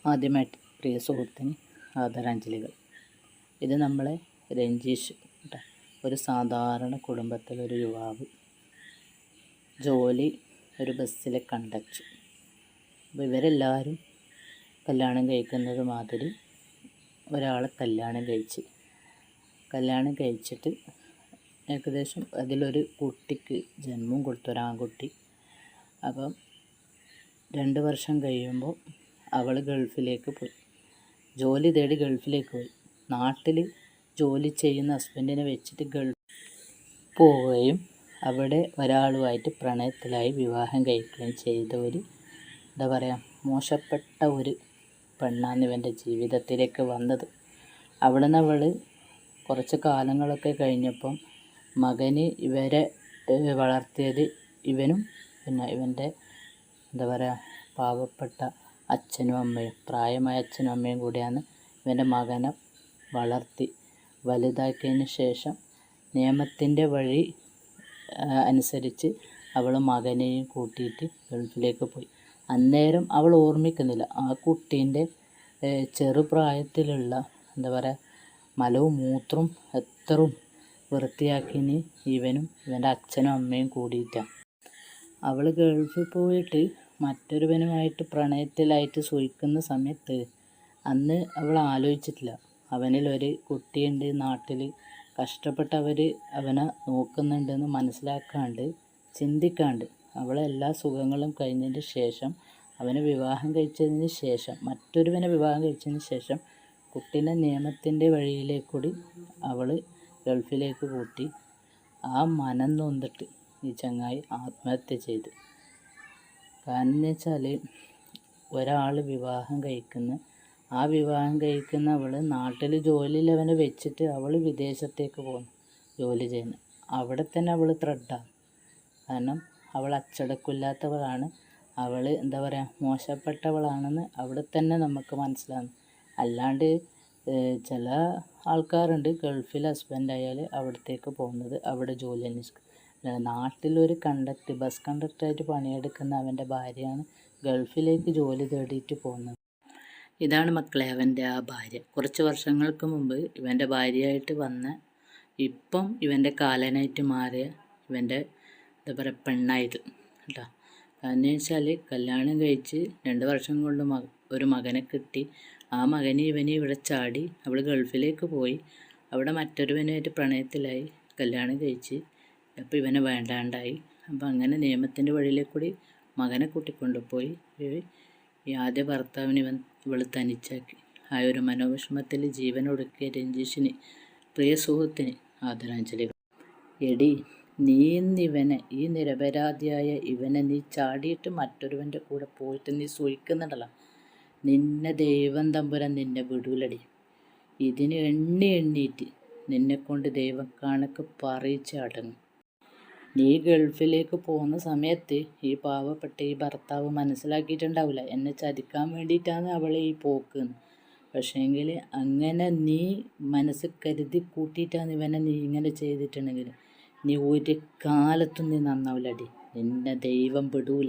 ആദ്യമായിട്ട് പ്രിയ സുഹൃത്തിന് ആദരാഞ്ജലികൾ. ഇത് നമ്മളെ രഞ്ജീഷ് കേട്ടോ. ഒരു സാധാരണ കുടുംബത്തിലൊരു യുവാവ്, ജോലി ഒരു ബസ്സിലെ കണ്ടക്ടർ. അപ്പോൾ ഇവരെല്ലാവരും കല്യാണം കഴിക്കുന്നത് മാതിരി ഒരാളെ കല്യാണം കഴിച്ചിട്ട് ഏകദേശം അതിലൊരു കുട്ടിക്ക് ജന്മം കൊടുത്തൊരാൺകുട്ടി. അപ്പം 2 വർഷം കഴിയുമ്പോൾ അവൾ ഗൾഫിലേക്ക് പോയി, ജോലി തേടി ഗൾഫിലേക്ക് പോയി. നാട്ടിൽ ജോലി ചെയ്യുന്ന ഹസ്ബൻഡിനെ വെച്ചിട്ട് ഗൾഫ് പോവുകയും അവിടെ ഒരാളുമായിട്ട് പ്രണയത്തിലായി വിവാഹം കഴിക്കുകയും ചെയ്ത ഒരു എന്താ പറയുക മോശപ്പെട്ട ഒരു പെണ്ണാണ് ഇവൻ്റെ ജീവിതത്തിലേക്ക് വന്നത്. അവിടെ നിന്ന് അവൾ കുറച്ച് കാലങ്ങളൊക്കെ കഴിഞ്ഞപ്പം മകന് ഇവരെ വളർത്തിയത് ഇവനും പിന്നെ ഇവൻ്റെ എന്താ പറയുക പാവപ്പെട്ട അച്ഛനും അമ്മയും, പ്രായമായ അച്ഛനും അമ്മയും കൂടിയാണ് ഇവൻ്റെ മകനെ വളർത്തി വലുതാക്കിയതിന് ശേഷം നിയമത്തിൻ്റെ വഴി അനുസരിച്ച് അവൾ മകനെയും കൂട്ടിയിട്ട് ഗൾഫിലേക്ക് പോയി. അന്നേരം അവൾ ഓർമ്മിക്കുന്നില്ല ആ കുട്ടീൻ്റെ ചെറുപ്രായത്തിലുള്ള എന്താ പറയുക മലവും മൂത്രവും എത്രയും വൃത്തിയാക്കിന് ഇവനും ഇവൻ്റെ അച്ഛനും അമ്മയും കൂടിയിട്ടാണ്. അവൾ ഗൾഫിൽ പോയിട്ട് മറ്റൊരുവനുമായിട്ട് പ്രണയത്തിലായിട്ട് സുഖിക്കുന്ന സമയത്ത് അന്ന് അവൾ ആലോചിച്ചിട്ടില്ല അവനിലൊരു കുട്ടിയുണ്ട്, നാട്ടിൽ കഷ്ടപ്പെട്ട് അവനെ നോക്കുന്നുണ്ടെന്ന് മനസ്സിലാക്കാണ്ട് ചിന്തിക്കാണ്ട് അവൾ എല്ലാ സുഖങ്ങളും കഴിഞ്ഞതിന് ശേഷം അവനെ വിവാഹം കഴിച്ചതിന് ശേഷം മറ്റൊരുവനെ വിവാഹം കഴിച്ചതിന് ശേഷം കുട്ടീനെ നിയമത്തിൻ്റെ വഴിയിലേക്കൂടി അവൾ ഗൾഫിലേക്ക് കൂട്ടി. ആ മനം നൊന്നിട്ട് ഈ ചങ്ങായി ആത്മഹത്യ ചെയ്ത്. കാരണം എന്ന് വെച്ചാൽ ഒരാൾ വിവാഹം കഴിക്കുന്ന അവൾ നാട്ടിൽ ജോലിയിൽ അവനെ വെച്ചിട്ട് അവൾ വിദേശത്തേക്ക് പോകുന്നു ജോലി ചെയ്യുന്നു. അവിടെ തന്നെ അവൾ ത്രെഡാണ്. കാരണം അവൾ അച്ചടക്കമില്ലാത്തവളാണ്, അവൾ എന്താ പറയുക മോശപ്പെട്ടവളാണെന്ന് അവിടെ തന്നെ നമുക്ക് മനസ്സിലാകുന്നു. അല്ലാണ്ട് ചില ആൾക്കാരുണ്ട് ഗൾഫിൽ ഹസ്ബൻഡായാൽ അവിടത്തേക്ക് പോകുന്നത്, അവിടെ ജോലി അന്വേഷിക്കും. നാട്ടിലൊരു ബസ് കണ്ടക്ടറായിട്ട് പണിയെടുക്കുന്ന അവൻ്റെ ഭാര്യയാണ് ഗൾഫിലേക്ക് ജോലി തേടിയിട്ട് പോകുന്നത്. ഇതാണ് മക്കളെ അവൻ്റെ ആ ഭാര്യ. കുറച്ച് വർഷങ്ങൾക്ക് മുമ്പ് ഇവൻ്റെ ഭാര്യയായിട്ട് വന്ന ഇപ്പം ഇവൻ്റെ കാലനായിട്ട് മാറിയ ഇവൻ്റെ എന്താ പറയുക പെണ്ണായത് കേട്ടോ. കാരണം വെച്ചാൽ കല്യാണം കഴിച്ച് 2 വർഷം കൊണ്ട് ഒരു മകനെ കിട്ടി. ആ മകന് ഇവനെ ഇവിടെ ചാടി അവൾ ഗൾഫിലേക്ക് പോയി. അവിടെ മറ്റൊരുവനായിട്ട് പ്രണയത്തിലായി കല്യാണം കഴിച്ച് അപ്പോൾ ഇവനെ വേണ്ടാണ്ടായി. അപ്പം അങ്ങനെ നിയമത്തിൻ്റെ വഴിയിലേക്കൂടി മകനെ കൂട്ടിക്കൊണ്ടുപോയി ഈ ആദ്യ ഭർത്താവിന് ഇവൾ തനിച്ചാക്കി. ആ ഒരു മനോവിഷമത്തിൽ ജീവനൊടുക്കിയ രഞ്ജീഷിന് പ്രിയ സുഹൃത്തിന് ആദരാഞ്ജലികൾ. എടി, നീ ഇന്നിവനെ ഈ നിരപരാധിയായ ഇവനെ നീ ചാടിയിട്ട് മറ്റൊരുവൻ്റെ കൂടെ പോയിട്ട് നീ സൂഹിക്കുന്നുണ്ടല്ലോ, നിന്നെ ദൈവം തമ്പുരാൻ നിന്നെ വിടൂലടി. ഇതിന് എണ്ണിയിട്ട് നിന്നെക്കൊണ്ട് ദൈവം കണക്ക് പറയിച്ച് അടങ്ങും. നീ ഗൾഫിലേക്ക് പോകുന്ന സമയത്ത് ഈ പാവപ്പെട്ട ഈ ഭർത്താവ് മനസ്സിലാക്കിയിട്ടുണ്ടാവില്ല എന്നെ ചതിക്കാൻ വേണ്ടിയിട്ടാണ് അവളെ ഈ പോക്ക്. പക്ഷേങ്കിൽ അങ്ങനെ നീ മനസ്സ് കരുതി കൂട്ടിയിട്ടാണ് ഇവനെ നീ ഇങ്ങനെ ചെയ്തിട്ടുണ്ടെങ്കിൽ നീ ഒരു കാലത്തും നീ നന്നാവില്ലടി, നിന്നെ ദൈവം വിടൂല.